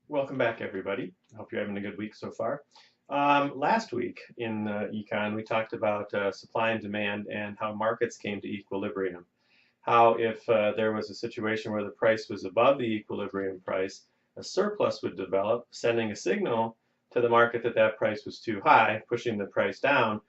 Welcome back, everybody. I hope you're having a good week so far. Last week in Econ, we talked about supply and demand and how markets came to equilibrium. How if there was a situation where the price was above the equilibrium price, a surplus would develop, sending a signal to the market that that price was too high, pushing the price down,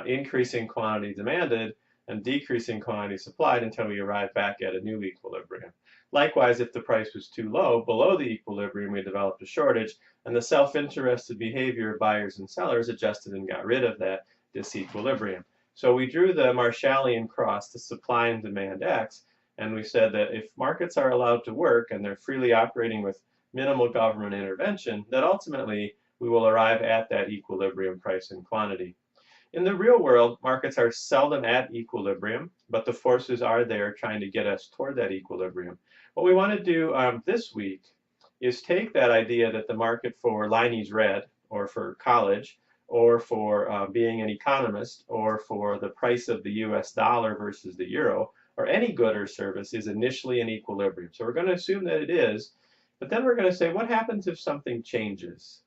increasing quantity demanded, and decreasing quantity supplied until we arrive back at a new equilibrium. Likewise, if the price was too low, below the equilibrium, we developed a shortage, and the self-interested behavior of buyers and sellers adjusted and got rid of that disequilibrium. So we drew the Marshallian cross to supply and demand X, and we said that if markets are allowed to work and they're freely operating with minimal government intervention, that ultimately we will arrive at that equilibrium price and quantity. In the real world, markets are seldom at equilibrium, but the forces are there trying to get us toward that equilibrium. What we want to do this week is take that idea that the market for Liney's Red, or for college, or for being an economist, or for the price of the US dollar versus the euro, or any good or service is initially in equilibrium. So we're going to assume that it is, but then we're going to say, what happens if something changes?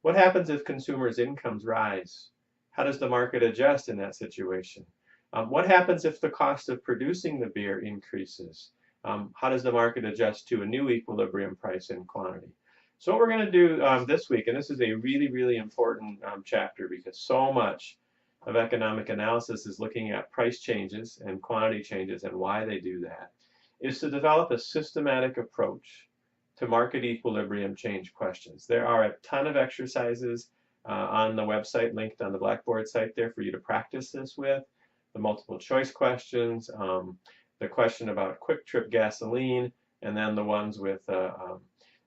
What happens if consumers' incomes rise? How does the market adjust in that situation? What happens if the cost of producing the beer increases? How does the market adjust to a new equilibrium price and quantity? So what we're going to do this week, and this is a really, really important chapter because so much of economic analysis is looking at price changes and quantity changes and why they do that, is to develop a systematic approach to market equilibrium change questions. There are a ton of exercises on the website linked on the Blackboard site there for you to practice this with. The multiple choice questions, the question about quick trip gasoline, and then the ones with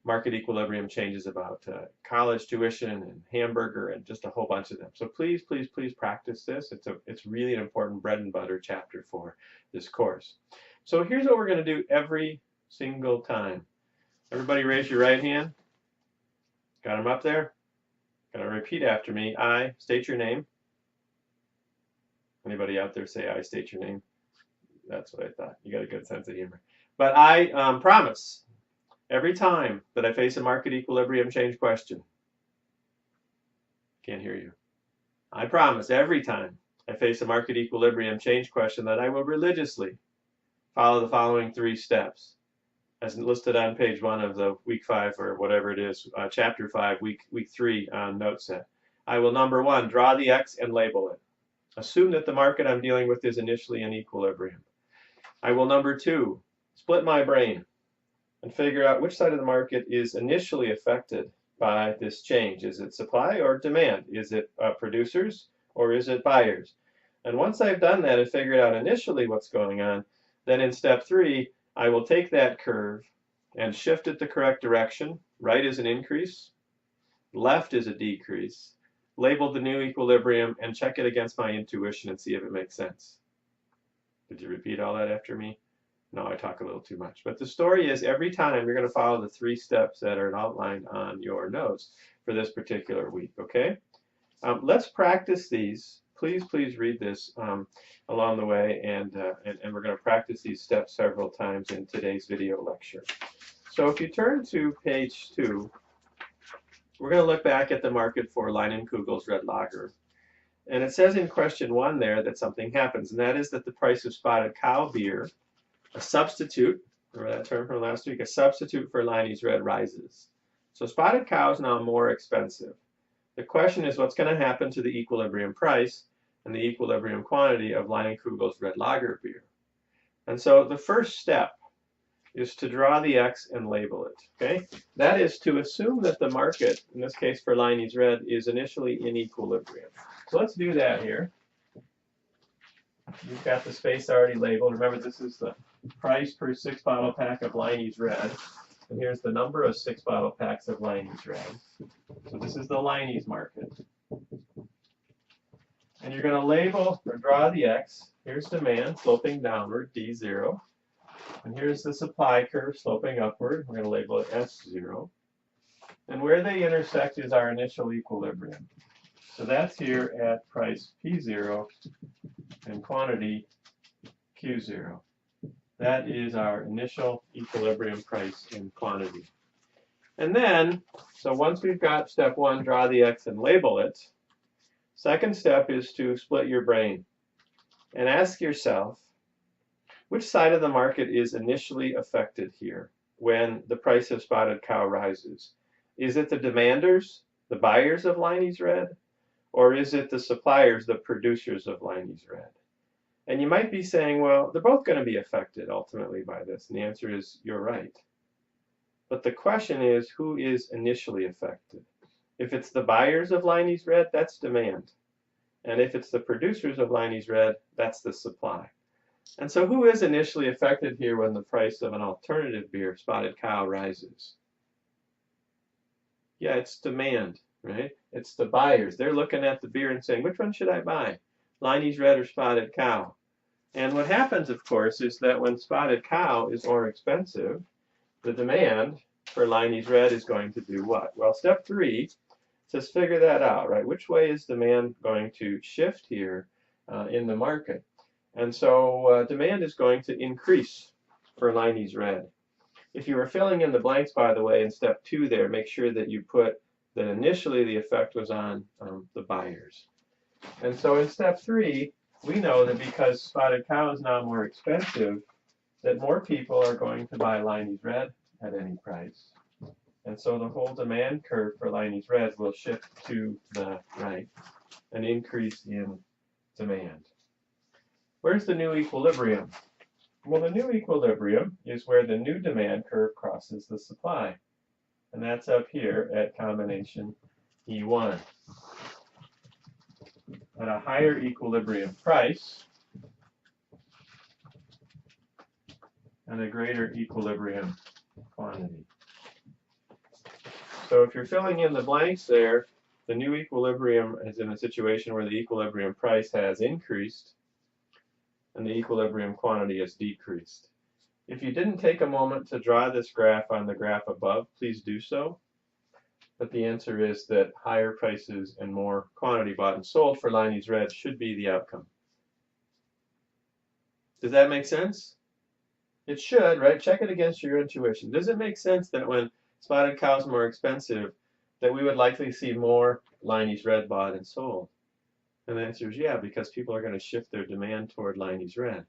market equilibrium changes about college tuition and hamburger and just a whole bunch of them. So please, please, please practice this. It's really an important bread and butter chapter for this course. So here's what we're going to do every single time. Everybody raise your right hand. Got them up there? Going to repeat after me. I state your name. Anybody out there say I state your name? That's what I thought. You got a good sense of humor. But I promise every time that I face a market equilibrium change question, can't hear you. I promise every time I face a market equilibrium change question that I will religiously follow the following 3 steps as listed on page 1 of the week 5 or whatever it is, chapter 5, week 3 note set. I will, number 1, draw the X and label it. Assume that the market I'm dealing with is initially in equilibrium. I will, number 2, split my brain and figure out which side of the market is initially affected by this change. Is it supply or demand? Is it producers or is it buyers? And once I've done that and figured out initially what's going on, then in step 3, I will take that curve and shift it the correct direction. Right is an increase, left is a decrease, label the new equilibrium, and check it against my intuition and see if it makes sense. Did you repeat all that after me? No, I talk a little too much. But the story is every time you're going to follow the 3 steps that are outlined on your notes for this particular week, okay? Let's practice these. Please, please read this along the way, and we're going to practice these steps several times in today's video lecture. So if you turn to page 2, we're going to look back at the market for Leinenkugel's Red Lager. And it says in question 1 there that something happens, and that is that the price of spotted cow beer, a substitute, remember that term from last week, a substitute for Liney's Red, rises. So spotted cow is now more expensive. The question is what's going to happen to the equilibrium price and the equilibrium quantity of Leinenkugel's Red Lager beer. And so the first step is to draw the X and label it. Okay, that is to assume that the market, in this case for Liney's Red, is initially in equilibrium. So let's do that here. You've got the space already labeled. Remember, this is the price per 6-bottle pack of Liney's Red. And here's the number of 6-bottle packs of Liney's Red. So this is the Liney's market. And you're going to label or draw the X. Here's demand sloping downward, D0. And here's the supply curve sloping upward. We're going to label it S0. And where they intersect is our initial equilibrium. So that's here at price P0 and quantity Q0. That is our initial equilibrium price and quantity. And then, so once we've got step one, draw the X and label it, second step is to split your brain and ask yourself, which side of the market is initially affected here when the price of spotted cow rises? Is it the demanders, the buyers of Liney's Red, or is it the suppliers, the producers of Liney's Red? And you might be saying, well, they're both going to be affected ultimately by this. And the answer is, you're right. But the question is, who is initially affected? If it's the buyers of Liney's Red, that's demand. And if it's the producers of Liney's Red, that's the supply. And so who is initially affected here when the price of an alternative beer, Spotted Cow, rises? Yeah, it's demand, right? It's the buyers. They're looking at the beer and saying, which one should I buy? Liney's Red or Spotted Cow? And what happens, of course, is that when Spotted Cow is more expensive, the demand for Liney's Red is going to do what? Well, step three says figure that out, right? Which way is demand going to shift here in the market? And so demand is going to increase for Liney's Red. If you were filling in the blanks, by the way, in step two there, make sure that you put that initially the effect was on the buyers. And so in step three, we know that because Spotted Cow is now more expensive, that more people are going to buy Liney's Red at any price. And so the whole demand curve for Liney's Red will shift to the right, an increase in demand. Where's the new equilibrium? Well, the new equilibrium is where the new demand curve crosses the supply. And that's up here at combination E1. At a higher equilibrium price and a greater equilibrium quantity. So if you're filling in the blanks there, the new equilibrium is in a situation where the equilibrium price has increased and the equilibrium quantity has decreased. If you didn't take a moment to draw this graph on the graph above, please do so. But the answer is that higher prices and more quantity bought and sold for Liney's Red should be the outcome. Does that make sense? It should, right? Check it against your intuition. Does it make sense that when Spotted Cow is more expensive, that we would likely see more Liney's Red bought and sold? And the answer is yeah, because people are going to shift their demand toward Liney's Red.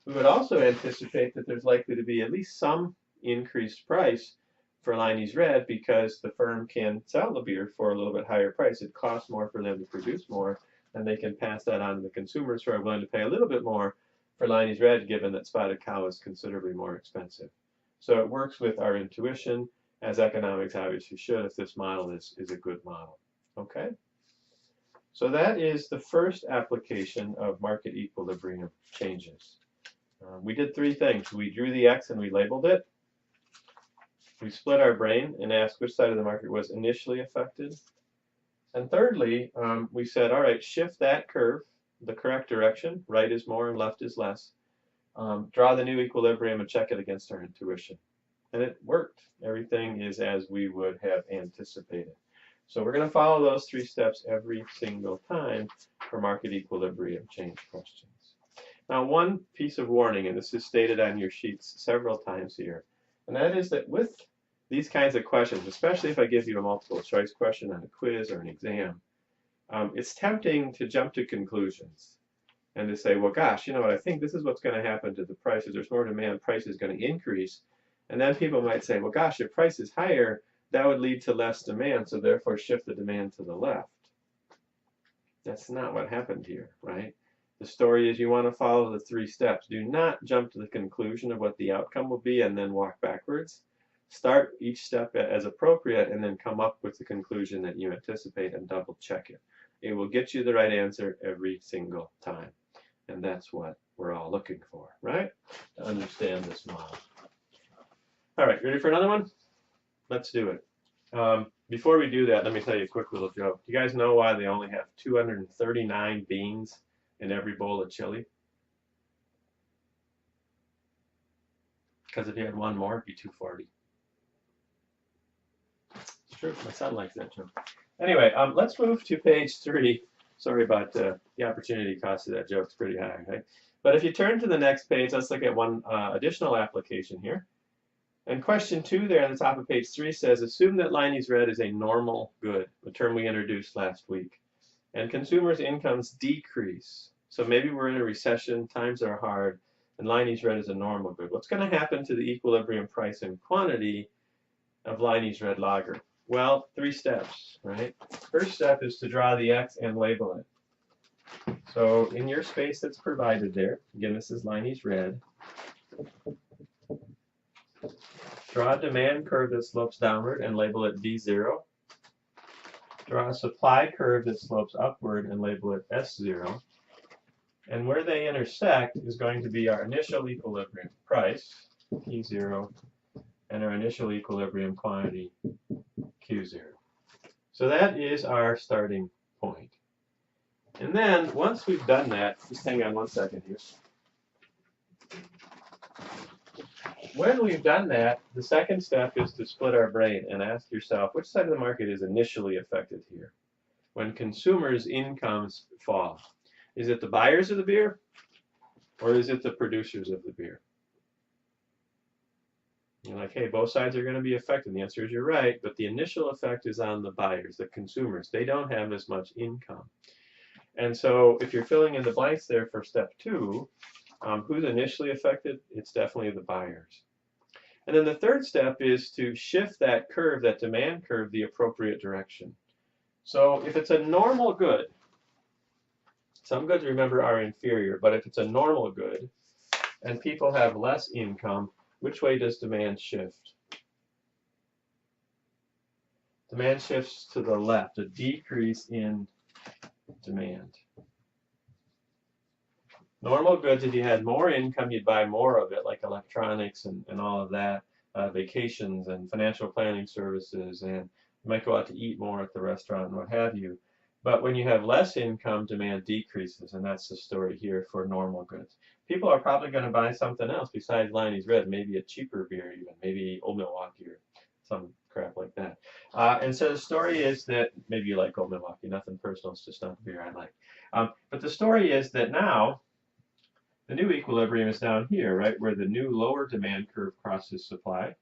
We would also anticipate that there's likely to be at least some increased price for Liney's Red because the firm can sell the beer for a little bit higher price. It costs more for them to produce more, and they can pass that on to the consumers who are willing to pay a little bit more for Liney's Red, given that Spotted Cow is considerably more expensive. So it works with our intuition, as economics obviously should if this model is a good model. Okay? So that is the first application of market equilibrium changes. We did three things. We drew the X and we labeled it. We split our brain and asked which side of the market was initially affected. And thirdly, we said, all right, shift that curve the correct direction. Right is more and left is less. Draw the new equilibrium and check it against our intuition. And it worked. Everything is as we would have anticipated. So we're going to follow those three steps every single time for market equilibrium change questions. Now, one piece of warning, and this is stated on your sheets several times here, and that is that with these kinds of questions, especially if I give you a multiple choice question on a quiz or an exam, it's tempting to jump to conclusions and to say, well, gosh, you know what, I think this is what's going to happen to the prices. There's more demand, price is going to increase. And then people might say, well, gosh, if price is higher, that would lead to less demand, so therefore shift the demand to the left. That's not what happened here, right? The story is you want to follow the three steps. Do not jump to the conclusion of what the outcome will be and then walk backwards. Start each step as appropriate and then come up with the conclusion that you anticipate and double check it. It will get you the right answer every single time. And that's what we're all looking for, right? To understand this model. All right, ready for another one? Let's do it. Before we do that, let me tell you a quick little joke. Do you guys know why they only have 239 beans in every bowl of chili? Because if you had one more, it'd be 240. It's true. My son likes that joke. Anyway, let's move to page 3. Sorry about the opportunity cost of that joke. It's pretty high, right? But if you turn to the next page, let's look at one additional application here. And question 2 there on the top of page 3 says, assume that Liney's Red is a normal good, a term we introduced last week, and consumers' incomes decrease. So maybe we're in a recession, times are hard, and Liney's Red is a normal good. What's going to happen to the equilibrium price and quantity of Liney's Red Lager? Well, 3 steps, right? First step is to draw the X and label it. So in your space that's provided there, again, this is Liney's Red. Draw a demand curve that slopes downward and label it D0. Draw a supply curve that slopes upward and label it S0. And where they intersect is going to be our initial equilibrium price, E0, and our initial equilibrium quantity, Q0. So that is our starting point. And then once we've done that, just hang on one second here. When we've done that, the second step is to split our brain and ask yourself, which side of the market is initially affected here? When consumers' incomes fall. Is it the buyers of the beer, or is it the producers of the beer? You're like, hey, both sides are going to be affected. The answer is you're right, but the initial effect is on the buyers, the consumers. They don't have as much income. And so if you're filling in the blanks there for step 2, who's initially affected? It's definitely the buyers. And then the third step is to shift that curve, that demand curve, the appropriate direction. So if it's a normal good, some goods, remember, are inferior, but if it's a normal good and people have less income, which way does demand shift? Demand shifts to the left, a decrease in demand. Normal goods, if you had more income, you'd buy more of it, like electronics and all of that, vacations and financial planning services, and you might go out to eat more at the restaurant and what have you. But when you have less income, demand decreases, and that's the story here for normal goods. People are probably going to buy something else besides Liney's Red, maybe a cheaper beer even, maybe Old Milwaukee or some crap like that. And so the story is that, maybe you like Old Milwaukee, nothing personal, it's just not the beer I like. But the story is that now, the new equilibrium is down here, right, where the new lower demand curve crosses supply.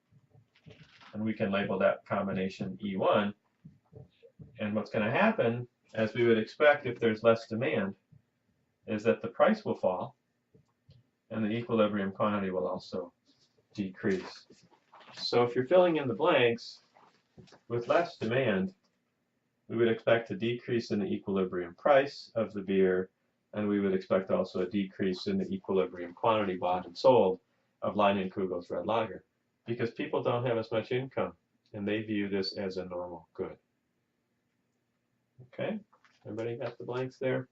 And we can label that combination E1. And what's going to happen, as we would expect if there's less demand, is that the price will fall and the equilibrium quantity will also decrease. So if you're filling in the blanks, with less demand, we would expect a decrease in the equilibrium price of the beer, and we would expect also a decrease in the equilibrium quantity bought and sold of Leinenkugel's Red Lager, because people don't have as much income, and they view this as a normal good. Okay, everybody got the blanks there?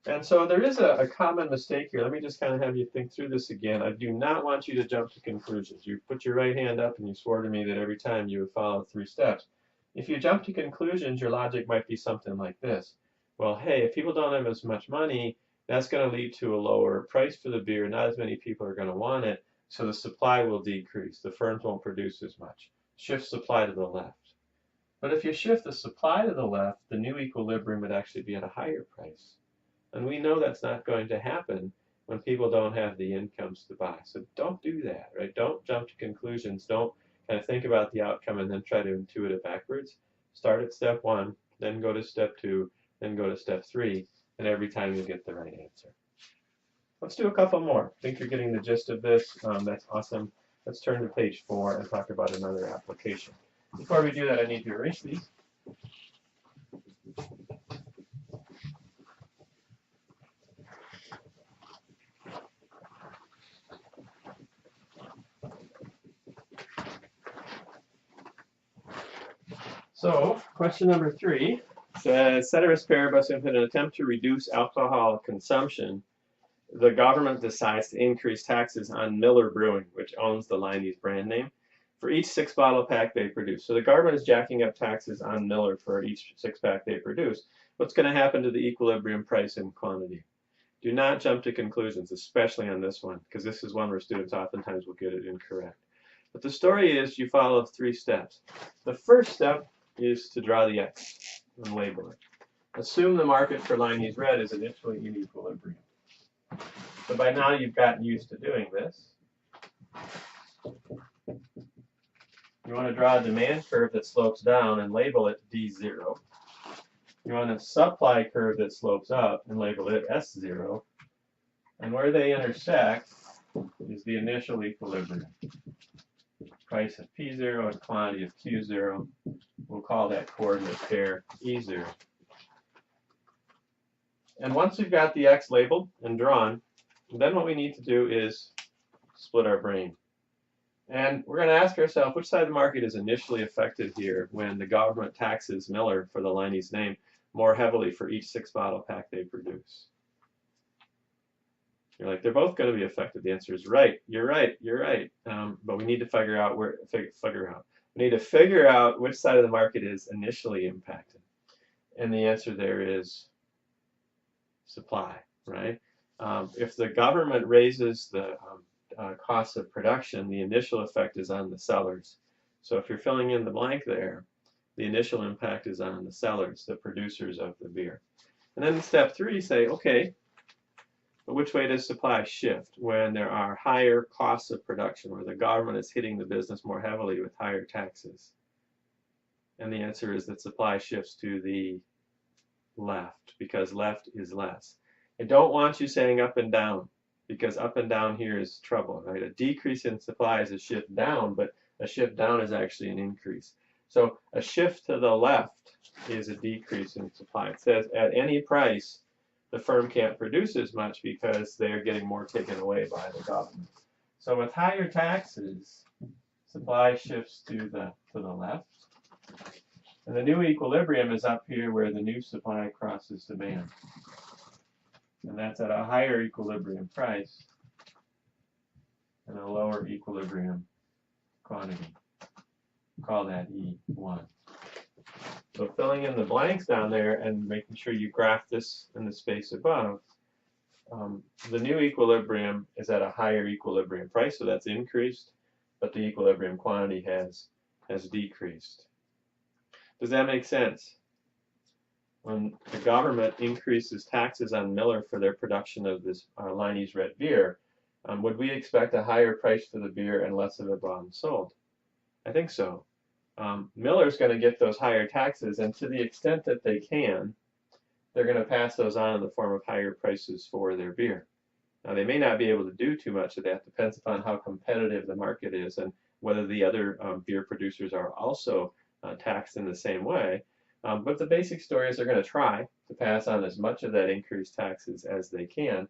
And so there is a common mistake here. Let me just kind of have you think through this again. I do not want you to jump to conclusions. You put your right hand up and you swore to me that every time you would follow 3 steps. If you jump to conclusions, your logic might be something like this. Well, hey, if people don't have as much money, that's going to lead to a lower price for the beer. Not as many people are going to want it, so the supply will decrease. The firms won't produce as much. Shift supply to the left. But if you shift the supply to the left, the new equilibrium would actually be at a higher price. And we know that's not going to happen when people don't have the incomes to buy. So don't do that, right? Don't jump to conclusions. Don't kind of think about the outcome and then try to intuit it backwards. Start at step 1, then go to step 2, then go to step 3, and every time you get the right answer. Let's do a couple more. I think you're getting the gist of this. That's awesome. Let's turn to page 4 and talk about another application. Before we do that, I need to erase these. So, question number 3 says, ceteris paribus, in an attempt to reduce alcohol consumption, the government decides to increase taxes on Miller Brewing, which owns the Liney's brand name, for each 6-bottle pack they produce. So the government is jacking up taxes on Miller for each 6-pack they produce. What's going to happen to the equilibrium price and quantity? Do not jump to conclusions, especially on this one, because this is one where students oftentimes will get it incorrect. But the story is you follow 3 steps. The first step is to draw the X and label it. Assume the market for Liney's Red is initially in equilibrium. So by now you've gotten used to doing this. You want to draw a demand curve that slopes down and label it D0. You want a supply curve that slopes up and label it S0. And where they intersect is the initial equilibrium. Price of P0 and quantity of Q0. We'll call that coordinate pair E0. And once we've got the X labeled and drawn, then what we need to do is split our brain. And we're going to ask ourselves which side of the market is initially affected here when the government taxes Miller, for the Liney's name, more heavily for each 6-bottle pack they produce. You're like, they're both going to be affected. The answer is right. You're right. You're right. But we need to figure out We need to figure out which side of the market is initially impacted. And the answer there is supply, right? If the government raises the cost of production, the initial effect is on the sellers. So if you're filling in the blank there, the initial impact is on the sellers, the producers of the beer. And then in step 3, say, okay, but which way does supply shift when there are higher costs of production, where the government is hitting the business more heavily with higher taxes? And the answer is that supply shifts to the left, because left is less. I don't want you saying up and down, because up and down here is trouble, right? A decrease in supply is a shift down, but a shift down is actually an increase. So a shift to the left is a decrease in supply. It says at any price, the firm can't produce as much because they're getting more taken away by the government. So with higher taxes, supply shifts to the left. And the new equilibrium is up here where the new supply crosses demand. And that's at a higher equilibrium price and a lower equilibrium quantity. Call that E1. So filling in the blanks down there and making sure you graph this in the space above, the new equilibrium is at a higher equilibrium price, so that's increased, but the equilibrium quantity has decreased. Does that make sense? When the government increases taxes on Miller for their production of this Liney's red beer, would we expect a higher price for the beer and less of it bought and sold? I think so. Miller's going to get those higher taxes, and to the extent that they can, they're going to pass those on in the form of higher prices for their beer. Now, they may not be able to do too much of that. Depends upon how competitive the market is and whether the other beer producers are also taxed in the same way. But the basic story is they're going to try to pass on as much of that increased taxes as they can.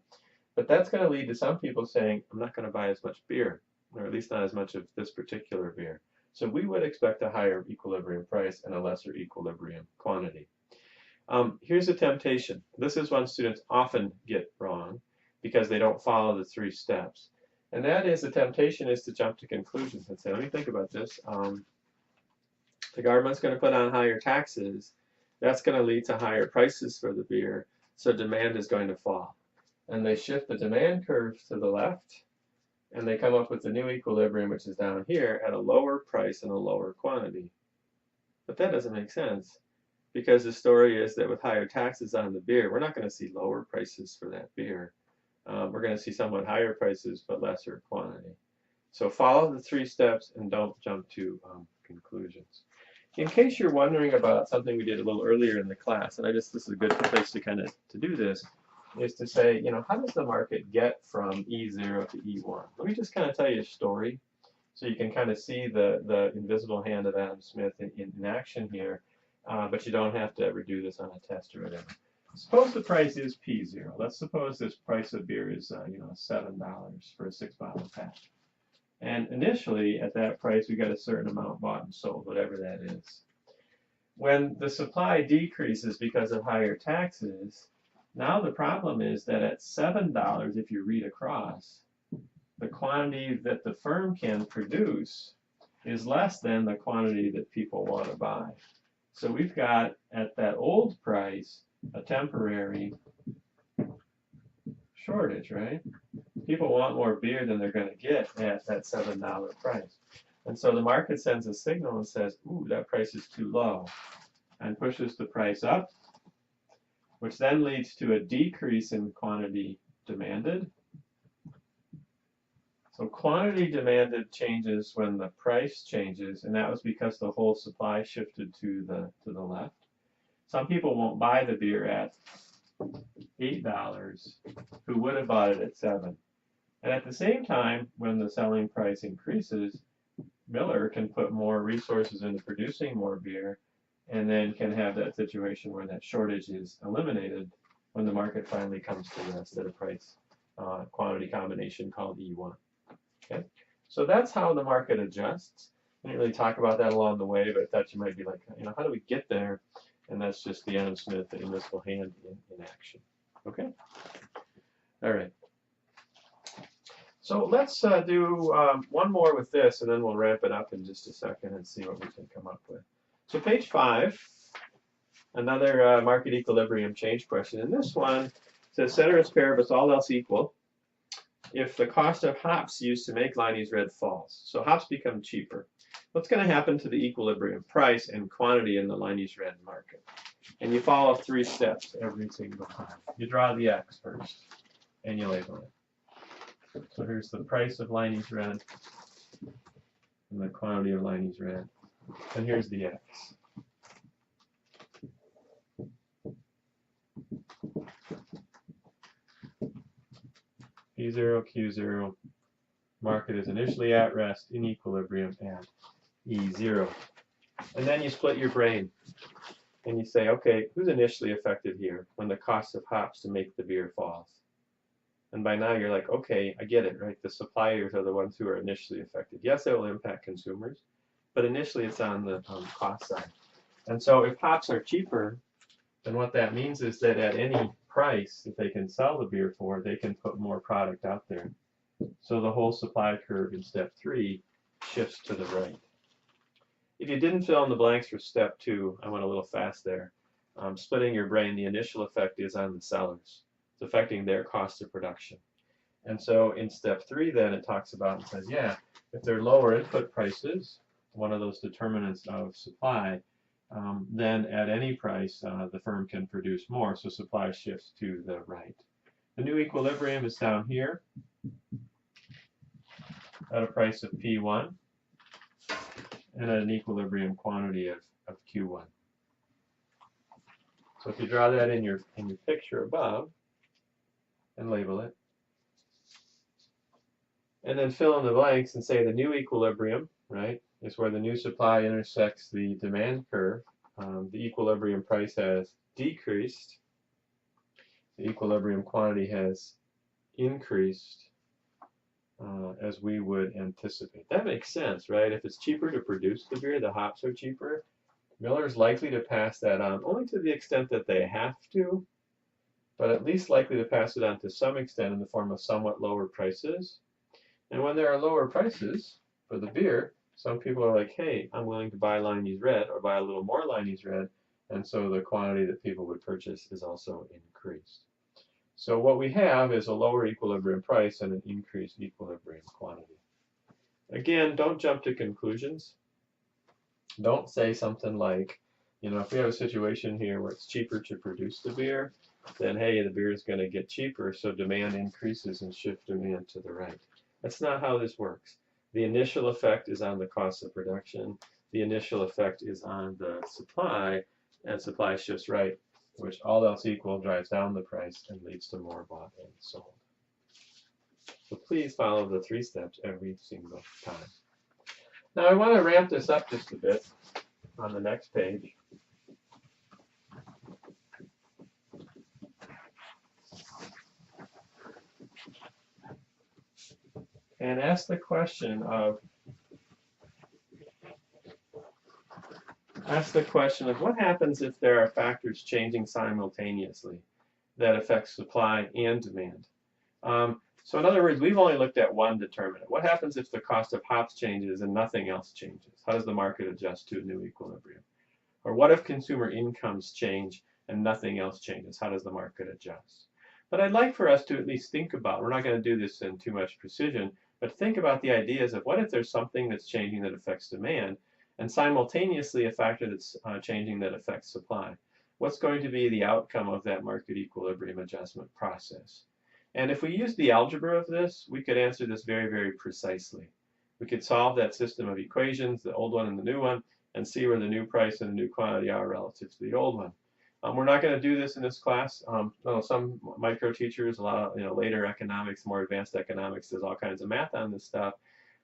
But that's going to lead to some people saying, I'm not going to buy as much beer, or at least not as much of this particular beer. So we would expect a higher equilibrium price and a lesser equilibrium quantity. Here's a temptation. This is one students often get wrong because they don't follow the 3 steps. And that is, the temptation is to jump to conclusions and say, let me think about this. The government's going to put on higher taxes. That's going to lead to higher prices for the beer, so demand is going to fall. And they shift the demand curve to the left, and they come up with the new equilibrium, which is down here, at a lower price and a lower quantity. But that doesn't make sense, because the story is that with higher taxes on the beer, we're not going to see lower prices for that beer. We're going to see somewhat higher prices, but lesser quantity. So follow the 3 steps and don't jump to conclusions. In case you're wondering about something we did a little earlier in the class, and this is a good place to do this, is to say, how does the market get from E0 to E1? Let me just kind of tell you a story so you can kind of see the invisible hand of Adam Smith in action here, but you don't have to ever do this on a test or whatever. Suppose the price is P0. Let's suppose this price of beer is $7 for a 6-bottle pack. And initially, at that price, we got a certain amount bought and sold, whatever that is. When the supply decreases because of higher taxes, now the problem is that at $7, if you read across, the quantity that the firm can produce is less than the quantity that people want to buy. So we've got, at that old price, a temporary shortage, right? People want more beer than they're going to get at that $7 price. And so the market sends a signal and says, ooh, that price is too low, and pushes the price up, which then leads to a decrease in quantity demanded. So quantity demanded changes when the price changes, and that was because the whole supply shifted to the left. Some people won't buy the beer at $8 who would have bought it at $7. And at the same time, when the selling price increases, Miller can put more resources into producing more beer and then can have that situation where that shortage is eliminated when the market finally comes to rest at a price quantity combination called E1. Okay, so that's how the market adjusts. I didn't really talk about that along the way, but I thought you might be like, how do we get there? And that's just the Adam Smith, the invisible hand in action. Okay? All right. So let's do one more with this, and then we'll wrap it up in just a second and see what we can come up with. So page 5, another market equilibrium change question. And this one says, ceteris paribus, all else equal, if the cost of hops used to make Liney's Red falls. So hops become cheaper. What's going to happen to the equilibrium price and quantity in the Liney's Red market? And you follow 3 steps every single time. You draw the X first, and you label it. So here's the price of Liney's Red and the quantity of Liney's Red. And here's the X. P0, Q0, market is initially at rest in equilibrium at E0. And then you split your brain and you say, okay, who's initially affected here when the cost of hops to make the beer falls? And by now you're like, okay, I get it, right? The suppliers are the ones who are initially affected. Yes, it will impact consumers, but initially it's on the cost side. And so if hops are cheaper, then what that means is that at any price that they can sell the beer for, they can put more product out there. So the whole supply curve in step 3 shifts to the right. If you didn't fill in the blanks for step 2, I went a little fast there. Splitting your brain, the initial effect is on the sellers. It's affecting their cost of production. And so in step 3 then it talks about and says, yeah, if there are lower input prices, one of those determinants of supply, then at any price the firm can produce more, so supply shifts to the right. The new equilibrium is down here at a price of P1 and at an equilibrium quantity of Q1. So if you draw that in your picture above and label it, and then fill in the blanks and say the new equilibrium, right, is where the new supply intersects the demand curve. The equilibrium price has decreased. The equilibrium quantity has increased as we would anticipate. That makes sense, right? If it's cheaper to produce the beer, the hops are cheaper, Miller's likely to pass that on, only to the extent that they have to, but at least likely to pass it on to some extent in the form of somewhat lower prices. And when there are lower prices for the beer, some people are like, hey, I'm willing to buy Liney's Red or buy a little more Liney's Red, and so the quantity that people would purchase is also increased. So what we have is a lower equilibrium price and an increased equilibrium quantity. Again, don't jump to conclusions. Don't say something like, if we have a situation here where it's cheaper to produce the beer, then hey, the beer is going to get cheaper, so demand increases and shift demand to the right. That's not how this works. The initial effect is on the cost of production. The initial effect is on the supply, and supply shifts right, which all else equal drives down the price and leads to more bought and sold. So please follow the 3 steps every single time. Now I want to ramp this up just a bit on the next page. And ask the question of what happens if there are factors changing simultaneously that affect supply and demand. So in other words, we've only looked at one determinant. What happens if the cost of hops changes and nothing else changes? How does the market adjust to a new equilibrium? Or what if consumer incomes change and nothing else changes? How does the market adjust? But I'd like for us to at least think about, we're not going to do this in too much precision, but think about the ideas of what if there's something that's changing that affects demand and simultaneously a factor that's changing that affects supply. What's going to be the outcome of that market equilibrium adjustment process? And if we use the algebra of this, we could answer this very, very precisely. We could solve that system of equations, the old one and the new one, and see where the new price and the new quantity are relative to the old one. We're not going to do this in this class. Some micro teachers, a lot of later economics, more advanced economics, there's all kinds of math on this stuff.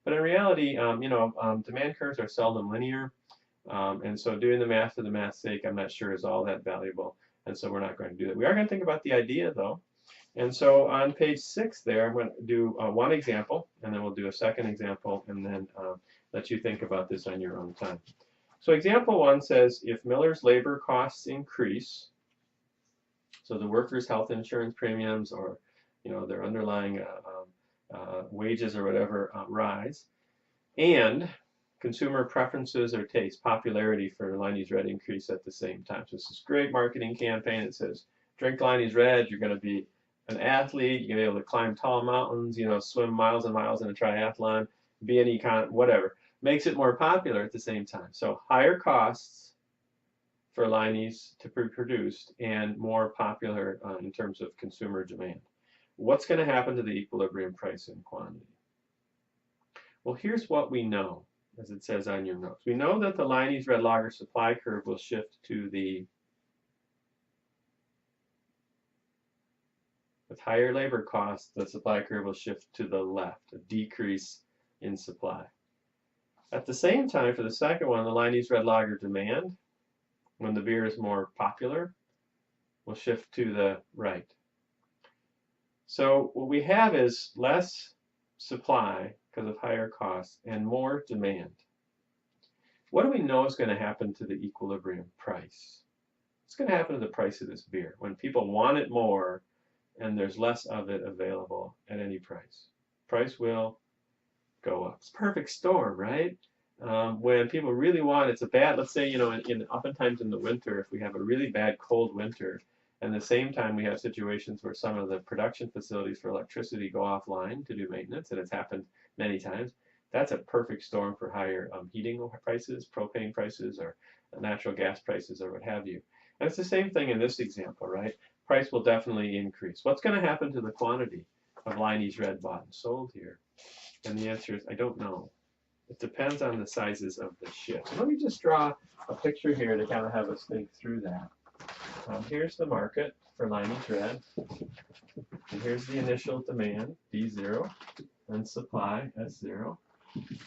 But in reality, demand curves are seldom linear, and so doing the math for the math's sake, I'm not sure is all that valuable, and so we're not going to do that. We are going to think about the idea, though. And so on page 6 there, I'm going to do one example, and then we'll do a second example, and then let you think about this on your own time. So example 1 says, if Miller's labor costs increase, so the workers' health insurance premiums or their underlying wages or whatever rise, and consumer preferences or taste, popularity for Liney's Red increase at the same time. So this is a great marketing campaign. It says, drink Liney's Red, you're going to be an athlete, you're going to be able to climb tall mountains, swim miles and miles in a triathlon, be an econ, whatever. Makes it more popular at the same time. So higher costs for Liney's to be produced and more popular in terms of consumer demand. What's going to happen to the equilibrium price and quantity? Well, here's what we know, as it says on your notes. We know that the Liney's Red Lager supply curve will shift to the with higher labor costs, the supply curve will shift to the left, a decrease in supply. At the same time, for the second one, the Liney's Red Lager demand, when the beer is more popular, will shift to the right. So what we have is less supply because of higher costs and more demand. What do we know is going to happen to the equilibrium price? What's going to happen to the price of this beer when people want it more and there's less of it available at any price? Price will go up. It's a perfect storm, right? When people really want, it's a bad, let's say, oftentimes in the winter, if we have a really bad cold winter, and at the same time we have situations where some of the production facilities for electricity go offline to do maintenance, and it's happened many times, that's a perfect storm for higher heating prices, propane prices, or natural gas prices, or what have you. And it's the same thing in this example, right? Price will definitely increase. What's going to happen to the quantity of Liney's Red bought and sold here? And the answer is, I don't know. It depends on the sizes of the shift. So let me just draw a picture here to kind of have us think through that. Here's the market for Liney's Red. And here's the initial demand, D0, and supply, S0,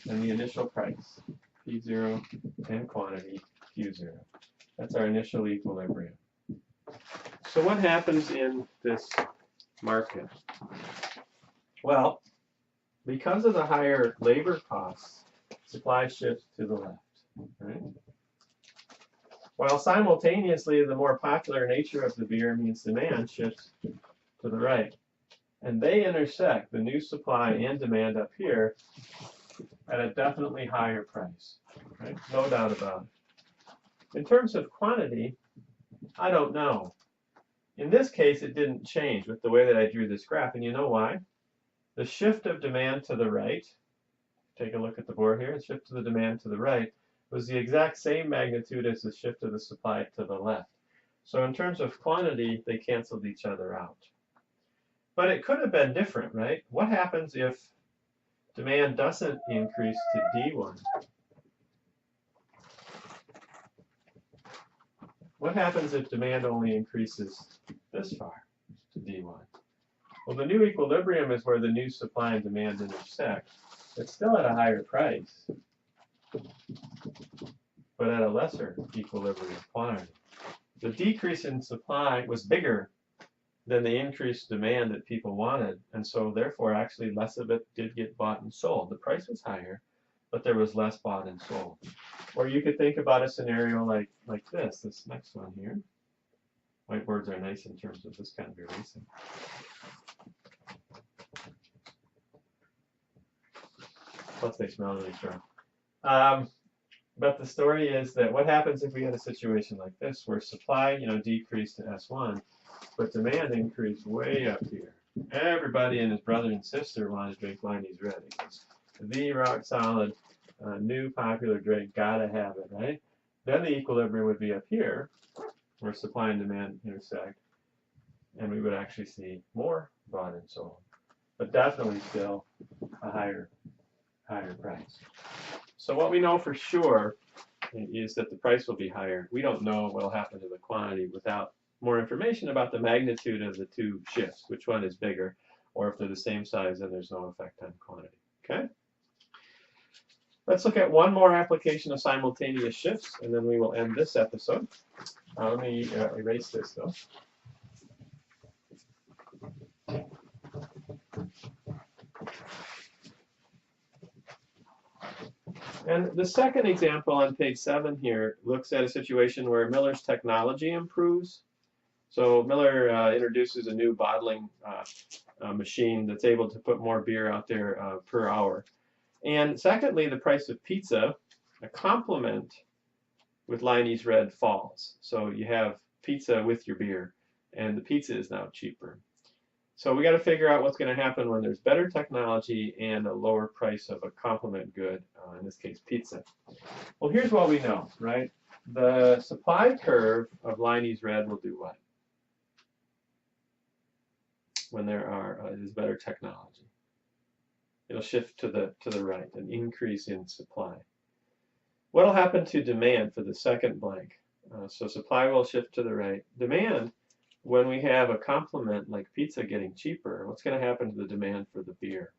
and the initial price, P0, and quantity, Q0. That's our initial equilibrium. So what happens in this market? Well, because of the higher labor costs, supply shifts to the left, right? While simultaneously, the more popular nature of the beer means demand shifts to the right. And they intersect, the new supply and demand up here, at a definitely higher price, right? No doubt about it. In terms of quantity, I don't know. In this case, it didn't change with the way that I drew this graph, and you know why? The shift of demand to the right, take a look at the board here, the shift to the demand to the right, was the exact same magnitude as the shift of the supply to the left. So in terms of quantity, they canceled each other out. But it could have been different, right? What happens if demand doesn't increase to D1? What happens if demand only increases this far to D1? Well, the new equilibrium is where the new supply and demand intersect. It's still at a higher price, but at a lesser equilibrium quantity. The decrease in supply was bigger than the increased demand that people wanted, and so therefore actually less of it did get bought and sold. The price was higher, but there was less bought and sold. Or you could think about a scenario like this next one here. Whiteboards are nice in terms of this kind of erasing. Plus they smell really strong. But the story is that what happens if we had a situation like this where supply, decreased to S1, but demand increased way up here. Everybody and his brother and sister wanted to drink Liney's Red. It was the rock solid, new popular drink, gotta have it, right? Then the equilibrium would be up here, where supply and demand intersect, and we would actually see more bought and sold. But definitely still a higher price. So what we know for sure is that the price will be higher. We don't know what will happen to the quantity without more information about the magnitude of the two shifts, which one is bigger, or if they're the same size, then there's no effect on quantity. Okay? Let's look at one more application of simultaneous shifts, and then we will end this episode. Let me erase this, though. And the second example on page 7 here looks at a situation where Miller's technology improves. So Miller introduces a new bottling machine that's able to put more beer out there per hour. And secondly, the price of pizza, a complement with Liney's Red, falls. So you have pizza with your beer, and the pizza is now cheaper. So we got to figure out what's going to happen when there's better technology and a lower price of a complement good, in this case pizza. Well, here's what we know, right? The supply curve of Liney's Red will do what? When there is better technology. It'll shift to the right, an increase in supply. What will happen to demand for the second blank? So supply will shift to the right. Demand, when we have a complement like pizza getting cheaper, what's going to happen to the demand for the beer?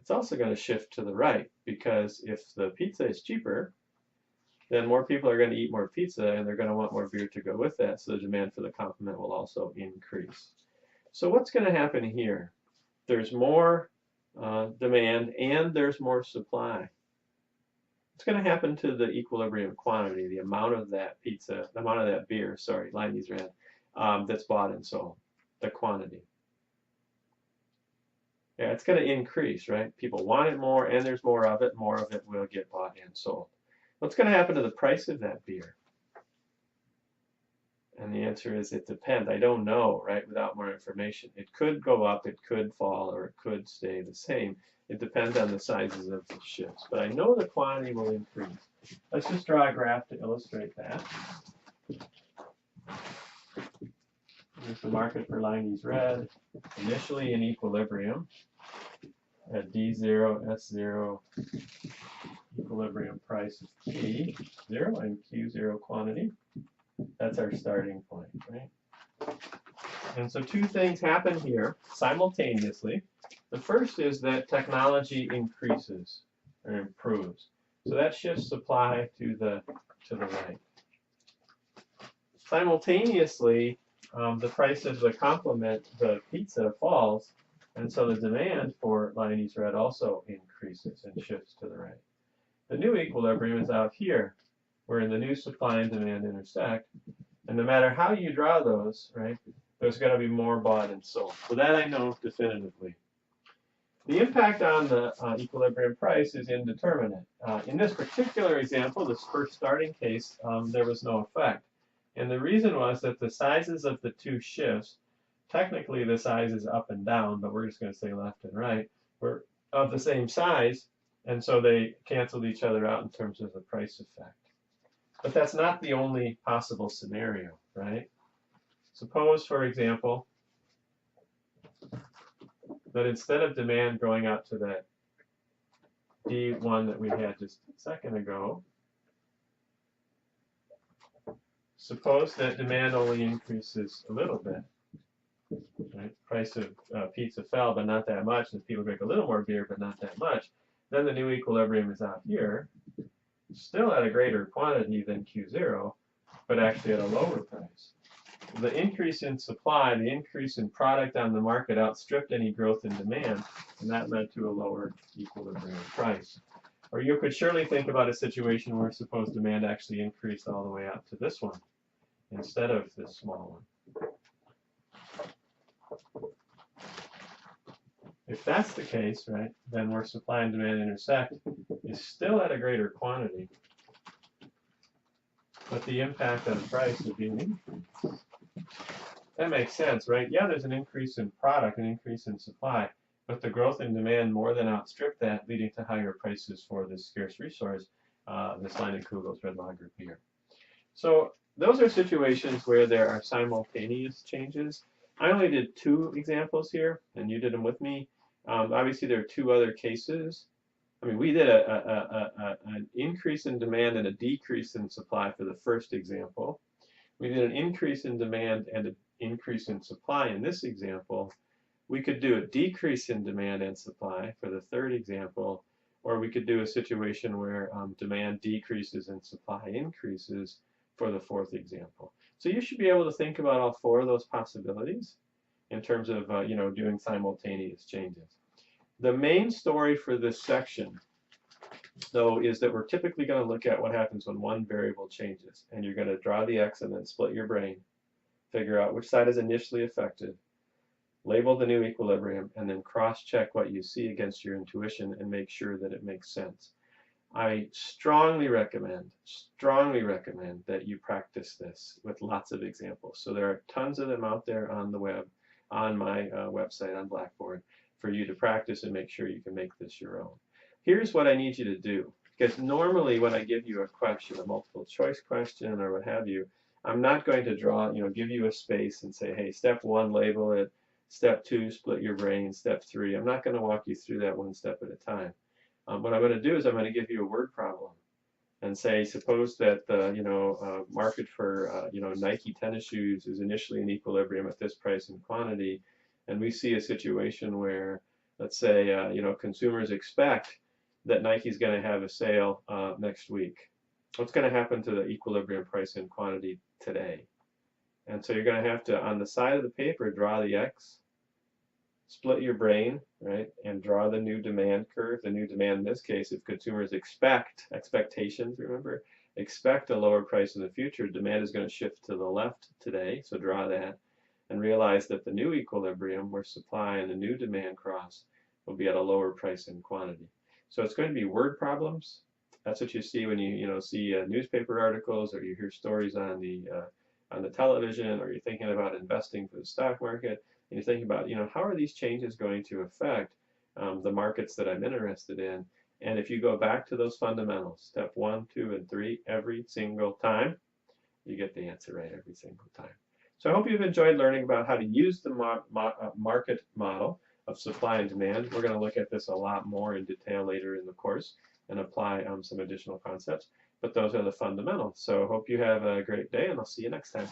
It's also going to shift to the right, because if the pizza is cheaper, then more people are going to eat more pizza, and they're going to want more beer to go with that, so the demand for the complement will also increase. So what's going to happen here? There's more demand, and there's more supply. What's going to happen to the equilibrium quantity, the amount of that pizza, the amount of that beer, sorry, Liney's Red, that's bought and sold, the quantity? Yeah, it's going to increase, right? People want it more, and there's more of it will get bought and sold. What's going to happen to the price of that beer? And the answer is it depends. I don't know, right, without more information. It could go up, it could fall, or it could stay the same. It depends on the sizes of the shifts. But I know the quantity will increase. Let's just draw a graph to illustrate that. Here's the market for Liney's Red, initially in equilibrium at D0, S0, equilibrium price of P0 and Q0 quantity. That's our starting point, right? And so two things happen here simultaneously. The first is that technology increases or improves. So that shifts supply to the right. Simultaneously, the price of the complement, the pizza, falls, and so the demand for Liney's Red also increases and shifts to the right. The new equilibrium is out here, where the new supply and demand intersect, and no matter how you draw those, right, there's going to be more bought and sold. So that I know definitively. The impact on the equilibrium price is indeterminate. In this particular example, this first starting case, there was no effect. And the reason was that the sizes of the two shifts, technically the sizes up and down, but we're just going to say left and right, were of the same size, and so they canceled each other out in terms of the price effect. But that's not the only possible scenario, right? Suppose, for example, that instead of demand going out to that D1 that we had just a second ago, suppose that demand only increases a little bit. Right? Price of pizza fell, but not that much, and people drink a little more beer, but not that much. Then the new equilibrium is out here, still at a greater quantity than Q0, but actually at a lower price. The increase in supply, the increase in product on the market outstripped any growth in demand, and that led to a lower equilibrium price. Or you could surely think about a situation where suppose demand actually increased all the way out to this one instead of this small one. If that's the case, right, then where supply and demand intersect is still at a greater quantity, but the impact on price would be an increase. That makes sense, right? Yeah, there's an increase in product, an increase in supply, but the growth in demand more than outstripped that, leading to higher prices for this scarce resource, this Leinenkugel's Red Lager beer. So those are situations where there are simultaneous changes. I only did 2 examples here, and you did them with me. Obviously, there are 2 other cases. I mean, we did an increase in demand and a decrease in supply for the first example. We did an increase in demand and an increase in supply in this example. We could do a decrease in demand and supply for the third example, or we could do a situation where demand decreases and supply increases for the fourth example. So you should be able to think about all 4 of those possibilities in terms of doing simultaneous changes. The main story for this section, though, is that we're typically going to look at what happens when one variable changes, and you're going to draw the X and then split your brain, figure out which side is initially affected, label the new equilibrium, and then cross-check what you see against your intuition and make sure that it makes sense. I strongly recommend that you practice this with lots of examples. So there are tons of them out there on the web, on my website, on Blackboard, for you to practice and make sure you can make this your own. Here's what I need you to do, because normally when I give you a question, a multiple choice question or what have you, I'm not going to draw, give you a space and say, hey, step 1, label it, step 2, split your brain, step 3. I'm not going to walk you through that one step at a time. What I'm going to do is I'm going to give you a word problem and say, suppose that the market for Nike tennis shoes is initially in equilibrium at this price and quantity, and we see a situation where, let's say, consumers expect that Nike's going to have a sale next week. What's going to happen to the equilibrium price and quantity today? And so you're going to have to, on the side of the paper, draw the X, split your brain, right, and draw the new demand curve. The new demand in this case, if consumers expectations, remember, expect a lower price in the future, demand is going to shift to the left today, so draw that, and realize that the new equilibrium, where supply and the new demand cross, will be at a lower price and quantity. So it's going to be word problems. That's what you see when you see newspaper articles, or you hear stories on the television, or you're thinking about investing for the stock market, and you're thinking about how are these changes going to affect the markets that I'm interested in. And if you go back to those fundamentals, step 1, 2, and 3, every single time, you get the answer right every single time. So I hope you've enjoyed learning about how to use the market model of supply and demand. We're going to look at this a lot more in detail later in the course and apply some additional concepts. But those are the fundamentals. So hope you have a great day, and I'll see you next time.